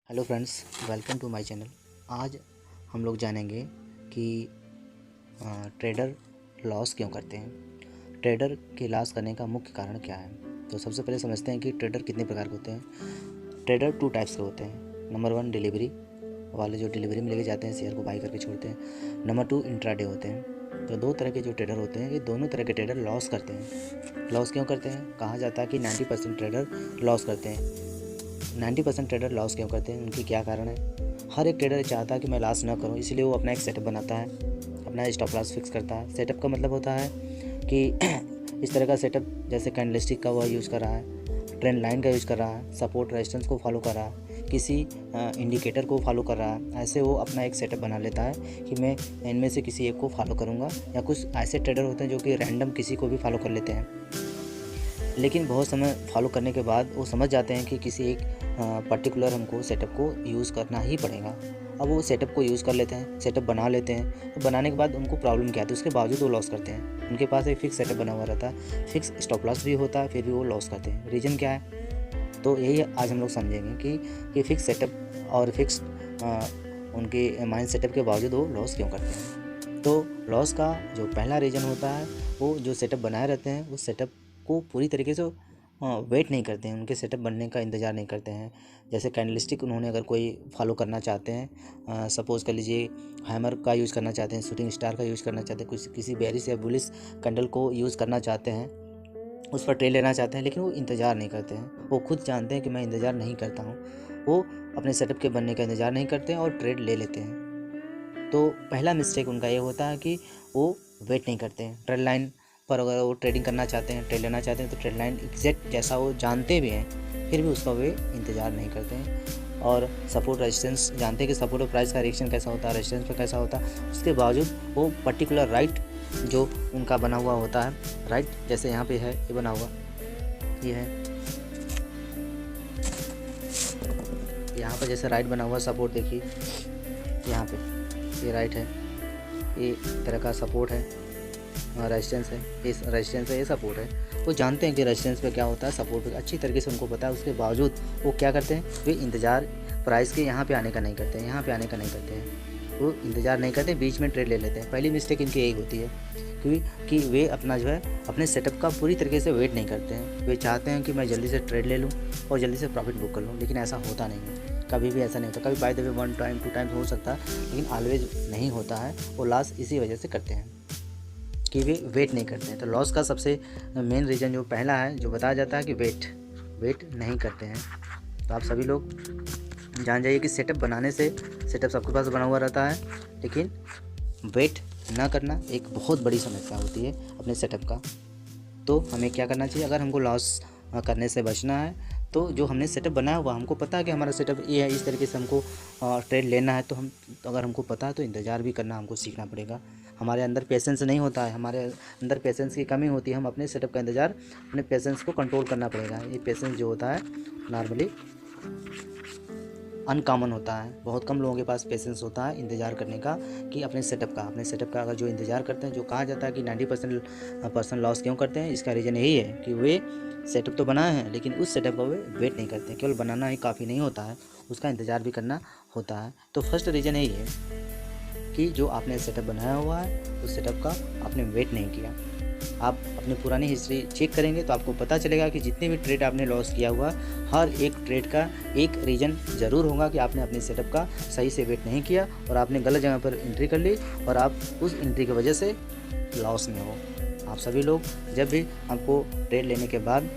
Hello friends, welcome to my channel. आज हम लोग जानेंगे कि ट्रेडर लॉस क्यों करते हैं। ट्रेडर के लॉस करने का मुख्य कारण क्या है। तो सबसे पहले समझते हैं कि ट्रेडर कितने प्रकार के होते हैं। ट्रेडर 2 टाइप्स के होते हैं। नंबर 1 डिलीवरी वाले, जो डिलीवरी में लेके जाते हैं, शेयर को बाई करके छोड़ते हैं। नंबर 2 इंट्राडे होते हैं। तो 2 तरह के जो ट्रेडर होते हैं, ये दोनों तरह के ट्रेडर लॉस करते हैं। लॉस क्यों करते हैं? कहा जाता है कि 90% ट्रेडर लॉस करते हैं। 90% ट्रेडर लॉस क्यों करते हैं, उनकी क्या कारण है। हर एक ट्रेडर चाहता है कि मैं लॉस ना करूं, इसलिए वो अपना एक सेटअप बनाता है, अपना स्टॉप लॉस फिक्स करता है। सेटअप का मतलब होता है कि इस तरह का सेटअप, जैसे कैंडलस्टिक का वह यूज़ कर रहा है, ट्रेंड लाइन का यूज़ कर रहा है, सपोर्ट रेजिस्टेंस को फॉलो कर रहा है, किसी इंडिकेटर को फॉलो कर रहा है। ऐसे वो अपना एक सेटअप बना लेता है कि मैं इनमें से किसी एक को फॉलो करूँगा। या कुछ ऐसे ट्रेडर होते हैं जो कि रैंडम किसी को भी फॉलो कर लेते हैं, लेकिन बहुत समय फॉलो करने के बाद वो समझ जाते हैं कि किसी एक पर्टिकुलर हमको सेटअप को यूज़ करना ही पड़ेगा। अब वो सेटअप को यूज़ कर लेते हैं, सेटअप बना लेते हैं। तो बनाने के बाद उनको प्रॉब्लम क्या आती है, उसके बावजूद वो लॉस करते हैं। उनके पास एक फिक्स सेटअप बना हुआ रहता है, फिक्स स्टॉप लॉस भी होता है, फिर भी वो लॉस करते हैं। रीज़न क्या है? तो यही आज हम लोग समझेंगे कि फिक्स सेटअप और फिक्स उनके माइंड सेटअप के बावजूद वो लॉस क्यों करते हैं। तो लॉस का जो पहला रीज़न होता है, वो जो सेटअप बनाए रहते हैं उस सेटअप को पूरी तरीके से वेट नहीं करते हैं, उनके सेटअप बनने का इंतज़ार नहीं करते हैं। जैसे कैंडलस्टिक उन्होंने अगर कोई फॉलो करना चाहते हैं, सपोज़ कर लीजिए हैमर का यूज़ करना चाहते हैं, शूटिंग स्टार का यूज़ करना चाहते हैं, कुछ किसी बेरिश या बुलिश कैंडल को यूज़ करना चाहते हैं, उस पर ट्रेड लेना चाहते हैं, लेकिन वो इंतज़ार नहीं करते हैं। वो खुद जानते हैं कि मैं इंतज़ार नहीं करता हूँ। वो अपने सेटअप के बनने का इंतज़ार नहीं करते हैं और ट्रेड ले लेते हैं। तो पहला मिस्टेक उनका ये होता है कि वो वेट नहीं करते हैं। ट्रेड लाइन पर अगर वो ट्रेडिंग करना चाहते हैं, ट्रेड लेना चाहते हैं, तो ट्रेड लाइन एग्जैक्ट जैसा वो जानते भी हैं, फिर भी उसका वे इंतज़ार नहीं करते हैं। और सपोर्ट रेजिस्टेंस जानते हैं कि सपोर्ट और प्राइस का रिएक्शन कैसा होता है, रेजिस्टेंस पर कैसा होता है, उसके बावजूद वो पर्टिकुलर राइट जो उनका बना हुआ होता है, राइट जैसे यहाँ पे है, ये बना हुआ, ये है यहाँ पर जैसे राइट बना हुआ सपोर्ट, देखिए यहाँ पे ये राइट है, ये तरह का सपोर्ट है, रेजिस्टेंस है, ये रेजिस्टेंस है, ये सपोर्ट है। वो जानते हैं कि रेजिस्टेंस पे क्या होता है, सपोर्ट पे अच्छी तरीके से उनको पता है। उसके बावजूद वो क्या करते हैं, वे इंतज़ार प्राइस के यहाँ पे आने का नहीं करते हैं, यहाँ पे आने का नहीं करते हैं। वो इंतज़ार नहीं करते, बीच में ट्रेड ले लेते हैं। पहली मिस्टेक इनकी यही होती है कि वे अपना जो है अपने सेटअप का पूरी तरीके से वेट नहीं करते हैं। वे चाहते हैं कि मैं जल्दी से ट्रेड ले लूँ और जल्दी से प्रॉफिट बुक कर लूँ, लेकिन ऐसा होता नहीं है। कभी भी ऐसा नहीं होता। कभी by the way 1 time 2 time हो सकता है, लेकिन ऑलवेज नहीं होता है। वो लॉस इसी वजह से करते हैं कि वे वेट नहीं करते हैं। तो लॉस का सबसे मेन रीज़न जो पहला है, जो बताया जाता है कि वेट नहीं करते हैं। तो आप सभी लोग जान जाइए कि सेटअप बनाने से, सेटअप सबके पास बना हुआ रहता है, लेकिन वेट ना करना एक बहुत बड़ी समस्या होती है अपने सेटअप का। तो हमें क्या करना चाहिए, अगर हमको लॉस करने से बचना है, तो जो हमने सेटअप बनाया हुआ, हमको पता है कि हमारा सेटअप ये है, इस तरीके से हमको ट्रेड लेना है, तो अगर हमको पता है तो इंतज़ार भी करना हमको सीखना पड़ेगा। हमारे अंदर पेशेंस नहीं होता है, हमारे अंदर पेशेंस की कमी होती है। हम अपने सेटअप का इंतज़ार, अपने पेशेंस को कंट्रोल करना पड़ेगा। ये पेशेंस जो होता है नॉर्मली अनकॉमन होता है। बहुत कम लोगों के पास पेशेंस होता है इंतज़ार करने का, कि अपने सेटअप का अगर जो इंतज़ार करते हैं, जो कहा जाता है कि 90% पर्सन लॉस क्यों करते हैं, इसका रीज़न यही है कि वे सेटअप तो बनाए हैं, लेकिन उस सेटअप का वे वेट नहीं करते। केवल बनाना ही काफ़ी नहीं होता है, उसका इंतज़ार भी करना होता है। तो फर्स्ट रीज़न यही है कि जो आपने सेटअप बनाया हुआ है, उस सेटअप का आपने वेट नहीं किया। आप अपनी पुरानी हिस्ट्री चेक करेंगे तो आपको पता चलेगा कि जितने भी ट्रेड आपने लॉस किया हुआ, हर एक ट्रेड का एक रीज़न ज़रूर होगा कि आपने अपने सेटअप का सही से वेट नहीं किया और आपने गलत जगह पर एंट्री कर ली, और आप उस एंट्री की वजह से लॉस में हो। आप सभी लोग जब भी आपको ट्रेड लेने के बाद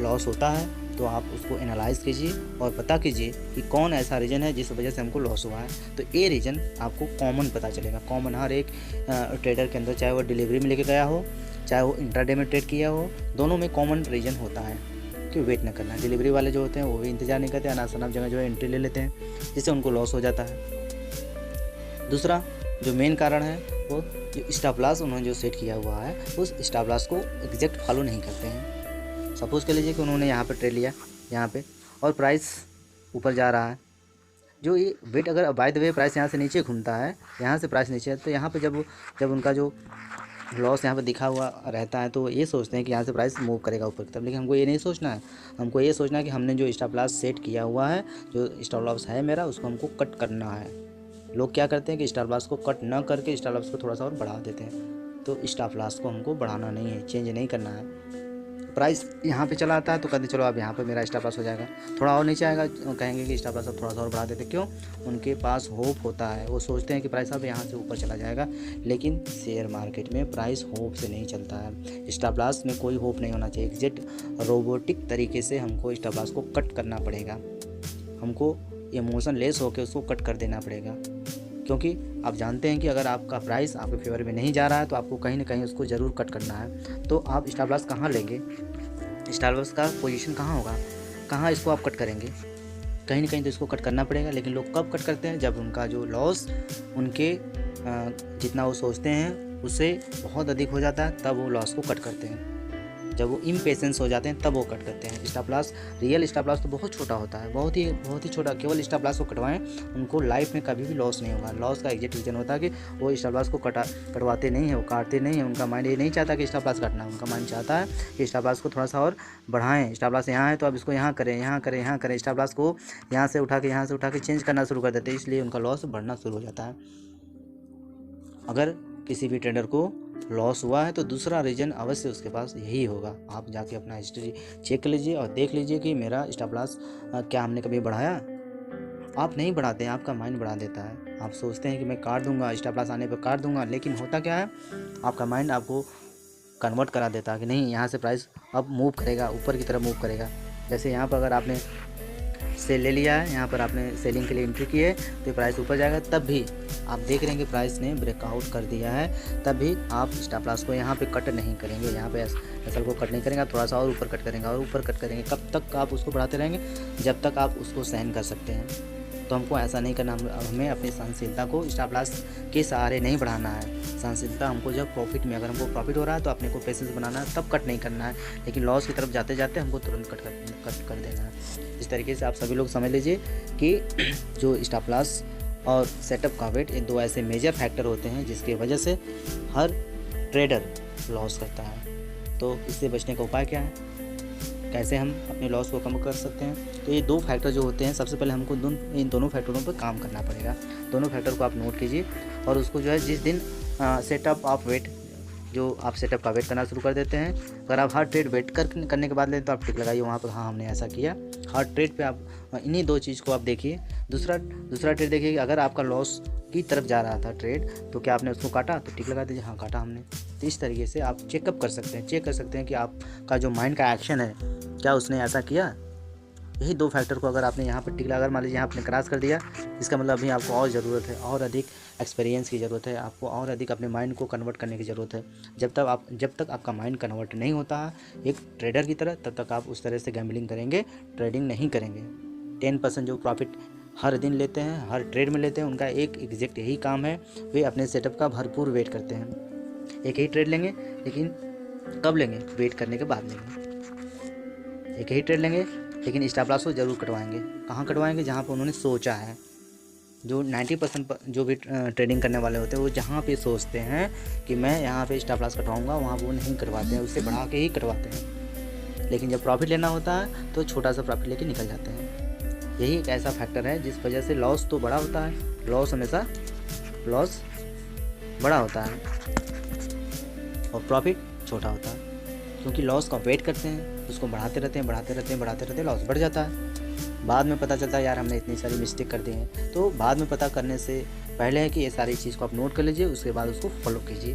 लॉस होता है, तो आप उसको एनालाइज़ कीजिए और पता कीजिए कि कौन ऐसा रीज़न है जिस वजह से हमको लॉस हुआ है। तो ये रीज़न आपको कॉमन पता चलेगा, कॉमन हर एक ट्रेडर के अंदर, चाहे वो डिलीवरी में लेके गया हो, चाहे वो इंट्राडे में ट्रेड किया हो, दोनों में कॉमन रीज़न होता है कि वेट न करना। डिलीवरी वाले जो होते हैं वो भी इंतज़ार नहीं करते, अनासनाब जगह जो है एंट्री ले लेते हैं, जिससे उनको लॉस हो जाता है। दूसरा जो मेन कारण है, वो जो स्टॉप लॉस उन्होंने जो सेट किया हुआ है, उस स्टॉप लॉस को एग्जैक्ट फॉलो नहीं करते हैं। सपोज़ कर लीजिए कि उन्होंने यहाँ पर ट्रेड लिया, यहाँ पे, और प्राइस ऊपर जा रहा है, जो ये वेट, अगर बाय द वे प्राइस यहाँ से नीचे घूमता है, यहाँ से प्राइस नीचे है, तो यहाँ पे जब उनका जो लॉस यहाँ पे दिखा हुआ रहता है तो ये सोचते हैं कि यहाँ से प्राइस मूव करेगा ऊपर की तरफ, लेकिन हमको ये नहीं सोचना है। हमको ये सोचना है कि हमने जो स्टॉप लॉस सेट किया हुआ है, जो स्टॉप लॉस है मेरा, उसको हमको कट करना है। लोग क्या करते हैं कि स्टॉप लॉस को कट ना करके स्टॉप लॉस को थोड़ा सा और बढ़ा देते हैं। तो स्टॉप लॉस को हमको बढ़ाना नहीं है, चेंज नहीं करना है। प्राइस यहाँ पे चला आता है तो कहते चलो अब यहाँ पे मेरा स्टॉप लॉस हो जाएगा, थोड़ा और नीचे आएगा कहेंगे कि स्टॉप लॉस अब थोड़ा सा और बढ़ा देते। क्यों? उनके पास होप होता है, वो सोचते हैं कि प्राइस अब यहाँ से ऊपर चला जाएगा। लेकिन शेयर मार्केट में प्राइस होप से नहीं चलता है। स्टॉप लॉस में कोई होप नहीं होना चाहिए। एग्जैक्ट रोबोटिक तरीके से हमको स्टॉप लॉस को कट करना पड़ेगा, हमको इमोशन लेस होकर उसको कट कर देना पड़ेगा। क्योंकि आप जानते हैं कि अगर आपका प्राइस आपके फेवर में नहीं जा रहा है तो आपको कहीं ना कहीं उसको ज़रूर कट करना है। तो आप स्टॉप लॉस कहाँ लेंगे? स्टॉप लॉस का पोजीशन कहाँ होगा? कहाँ इसको आप कट करेंगे? कहीं ना कहीं तो इसको कट करना पड़ेगा। लेकिन लोग कब कट करते हैं? जब उनका जो लॉस उनके जितना वो सोचते हैं उससे बहुत अधिक हो जाता है, तब वो लॉस को कट करते हैं। जब वो इम्पेशेंस हो जाते हैं तब वो कट करते हैं। Stop loss, real stop loss तो बहुत छोटा होता है, बहुत ही छोटा। केवल स्टॉप लॉस को कटवाएं, उनको लाइफ में कभी भी लॉस नहीं होगा। लॉस का एग्जैक्ट रीजन होता है कि वो स्टॉप लॉस को कटवाते नहीं हैं, वो काटते नहीं हैं। उनका माइंड ये नहीं चाहता कि स्टॉप लॉस काटना, उनका माइंड चाहता है कि स्टॉप लॉस को थोड़ा सा और बढ़ाएं। स्टॉप लॉस यहाँ है तो अब इसको यहाँ करें, यहाँ करें, यहाँ करें। स्टॉप लॉस को यहाँ से उठा के चेंज करना शुरू कर देते हैं, इसलिए उनका लॉस बढ़ना शुरू हो जाता है। अगर किसी भी ट्रेडर को लॉस हुआ है तो दूसरा रीजन अवश्य उसके पास यही होगा। आप जाके अपना हिस्ट्री चेक कर लीजिए और देख लीजिए कि मेरा स्टॉप लॉस क्या हमने कभी बढ़ाया। आप नहीं बढ़ाते हैं, आपका माइंड बढ़ा देता है। आप सोचते हैं कि मैं काट दूंगा, स्टॉप लॉस आने पर काट दूंगा, लेकिन होता क्या है, आपका माइंड आपको कन्वर्ट करा देता है कि नहीं, यहाँ से प्राइस अब मूव करेगा, ऊपर की तरफ मूव करेगा। जैसे यहाँ पर अगर आपने सेल ले लिया है, यहाँ पर आपने सेलिंग के लिए एंट्री की है तो प्राइस ऊपर जाएगा, तब भी आप देख रहे हैं कि प्राइस ने ब्रेकआउट कर दिया है, तब भी आप स्टॉप लॉस को यहाँ पे कट नहीं करेंगे। यहाँ पे एसएल को कट नहीं करेंगे, आप थोड़ा सा और ऊपर कट करेंगे और ऊपर कट करेंगे। कब तक आप उसको बढ़ाते रहेंगे? जब तक आप उसको सहन कर सकते हैं। तो हमको ऐसा नहीं करना, हमें अपनी सहनशीलता को स्टॉप लॉस के सहारे नहीं बढ़ाना है। सहनशीलता हमको जब प्रॉफिट में, अगर हमको प्रॉफिट हो रहा है तो अपने को पेशेंस बनाना है, तब कट नहीं करना है। लेकिन लॉस की तरफ जाते जाते हमको तुरंत कट कर देना है। इस तरीके से आप सभी लोग समझ लीजिए कि जो स्टॉप लॉस और सेटअप का वेट, ये दो ऐसे मेजर फैक्टर होते हैं जिसकी वजह से हर ट्रेडर लॉस करता है। तो इससे बचने का उपाय क्या है? कैसे हम अपने लॉस को कम कर सकते हैं? तो ये दो फैक्टर जो होते हैं, सबसे पहले हमको इन दोनों फैक्टरों पर काम करना पड़ेगा। दोनों फैक्टर को आप नोट कीजिए और उसको जो है जिस दिन सेटअप ऑफ वेट, जो आप सेटअप का वेट करना शुरू कर देते हैं, अगर आप हर ट्रेड वेट करने के बाद लें तो आप टिक लगाइए वहाँ पर, हाँ हमने ऐसा किया। हर ट्रेड पे आप इन्हीं दो चीज़ को आप देखिए। दूसरा ट्रेड देखिए कि अगर आपका लॉस की तरफ जा रहा था ट्रेड, तो क्या आपने उसको काटा? तो टिक लगा दीजिए, हाँ काटा हमने। तो इस तरीके से आप चेकअप कर सकते हैं, चेक कर सकते हैं कि आपका जो माइंड का एक्शन है, क्या उसने ऐसा किया। यही दो फैक्टर को अगर आपने यहाँ पर टिक लगा, अगर मान लीजिए यहाँ आपने क्रॉस कर दिया, इसका मतलब अभी आपको और ज़रूरत है, और अधिक एक्सपीरियंस की ज़रूरत है, आपको और अधिक अपने माइंड को कन्वर्ट करने की ज़रूरत है। जब तक आपका माइंड कन्वर्ट नहीं होता है एक ट्रेडर की तरह, तब तक आप उस तरह से गैम्बलिंग करेंगे, ट्रेडिंग नहीं करेंगे। 10% जो प्रॉफिट हर दिन लेते हैं, हर ट्रेड में लेते हैं, उनका एक एग्जैक्ट यही काम है, वे अपने सेटअप का भरपूर वेट करते हैं। एक ही ट्रेड लेंगे, लेकिन कब लेंगे? वेट करने के बाद लेंगे। एक ही ट्रेड लेंगे लेकिन स्टॉप लॉस को जरूर कटवाएंगे। कहाँ कटवाएंगे? जहाँ पर उन्होंने सोचा है। जो 90% जो भी ट्रेडिंग करने वाले होते हैं, वो जहाँ पे सोचते हैं कि मैं यहाँ पे स्टॉप लॉस कटवाऊँगा, वहाँ वो नहीं कटवाते हैं, उससे बढ़ा के ही कटवाते हैं। लेकिन जब प्रॉफिट लेना होता है तो छोटा सा प्रॉफिट लेके निकल जाते हैं। यही एक ऐसा फैक्टर है जिस वजह से लॉस तो बड़ा होता है, लॉस हमेशा लॉस बड़ा होता है और प्रॉफिट छोटा होता है। क्योंकि लॉस का वेट करते हैं, उसको बढ़ाते रहते हैं, लॉस बढ़ जाता है। बाद में पता चलता है यार हमने इतनी सारी मिस्टेक कर दी हैं। तो बाद में पता करने से पहले है कि ये सारी चीज़ को आप नोट कर लीजिए, उसके बाद उसको फॉलो कीजिए।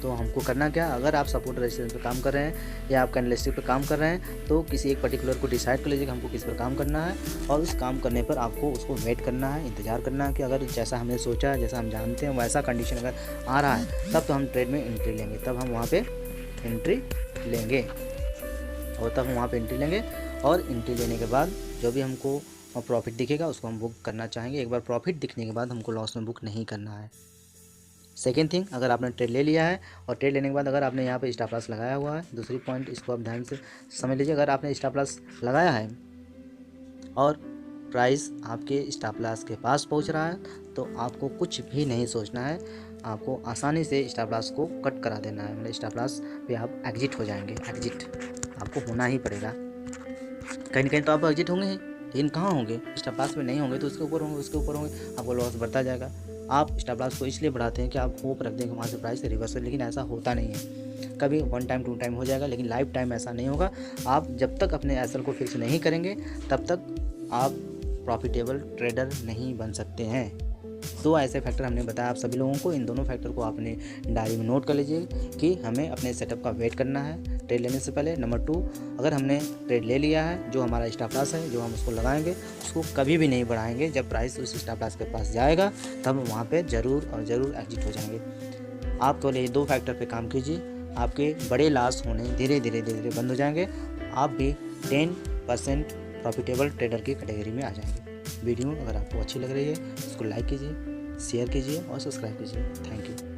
तो हमको करना क्या? अगर आप सपोर्ट रेजिस्टेंस पे काम कर रहे हैं या आप कैंडलस्टिक पे काम कर रहे हैं, तो किसी एक पर्टिकुलर को डिसाइड कर लीजिए कि हमको किस पर काम करना है, और उस काम करने पर आपको उसको वेट करना है, इंतज़ार करना है कि अगर जैसा हमने सोचा, जैसा हम जानते हैं वैसा कंडीशन अगर आ रहा है, तब तो हम ट्रेड में एंट्री लेंगे, तब हम वहाँ पर एंट्री लेंगे और एंट्री लेने के बाद जो भी हमको प्रॉफिट दिखेगा उसको हम बुक करना चाहेंगे। एक बार प्रॉफिट दिखने के बाद हमको लॉस में बुक नहीं करना है। सेकेंड थिंग, अगर आपने ट्रेड ले लिया है और ट्रेड लेने के बाद अगर आपने यहाँ पे स्टॉप लॉस लगाया हुआ है, दूसरी पॉइंट इसको आप ध्यान से समझ लीजिए। अगर आपने स्टॉप लॉस लगाया है और प्राइस आपके स्टॉप लॉस के पास पहुंच रहा है तो आपको कुछ भी नहीं सोचना है, आपको आसानी से स्टॉप लॉस को कट करा देना है। मतलब स्टॉप लॉस पे आप एग्जिट हो जाएंगे। एग्जिट आपको होना ही पड़ेगा। कहीं ना कहीं तो आप एग्जिट होंगे ही, लेकिन कहाँ होंगे? स्टॉप लॉस में नहीं होंगे तो उसके ऊपर होंगे, उसके ऊपर होंगे, आपको लॉस बढ़ता जाएगा। आप स्टॉप लॉस को इसलिए बढ़ाते हैं कि आप होप रखते हैं कि वहाँ से प्राइस रिवर्स हो, लेकिन ऐसा होता नहीं है। कभी 1 टाइम 2 टाइम हो जाएगा, लेकिन लाइफ टाइम ऐसा नहीं होगा। आप जब तक अपने एसएल को फिक्स नहीं करेंगे तब तक आप प्रॉफिटेबल ट्रेडर नहीं बन सकते हैं। 2 ऐसे फैक्टर हमने बताया आप सभी लोगों को। इन दोनों फैक्टर को आपने डायरी में नोट कर लीजिए कि हमें अपने सेटअप का वेट करना है ट्रेड लेने से पहले। नंबर 2, अगर हमने ट्रेड ले लिया है, जो हमारा स्टॉप लॉस है, जो हम उसको लगाएंगे, उसको कभी भी नहीं बढ़ाएंगे। जब प्राइस उस स्टॉप लॉस के पास जाएगा तब वहाँ पे ज़रूर और ज़रूर एग्जिट हो जाएंगे। आप केवल ये 2 फैक्टर पे काम कीजिए, आपके बड़े लॉस होने धीरे धीरे बंद हो जाएंगे। आप भी 10% प्रॉफिटेबल ट्रेडर की कैटेगरी में आ जाएंगे। वीडियो अगर आपको अच्छी लग रही है उसको लाइक कीजिए, शेयर कीजिए और सब्सक्राइब कीजिए। Thank you.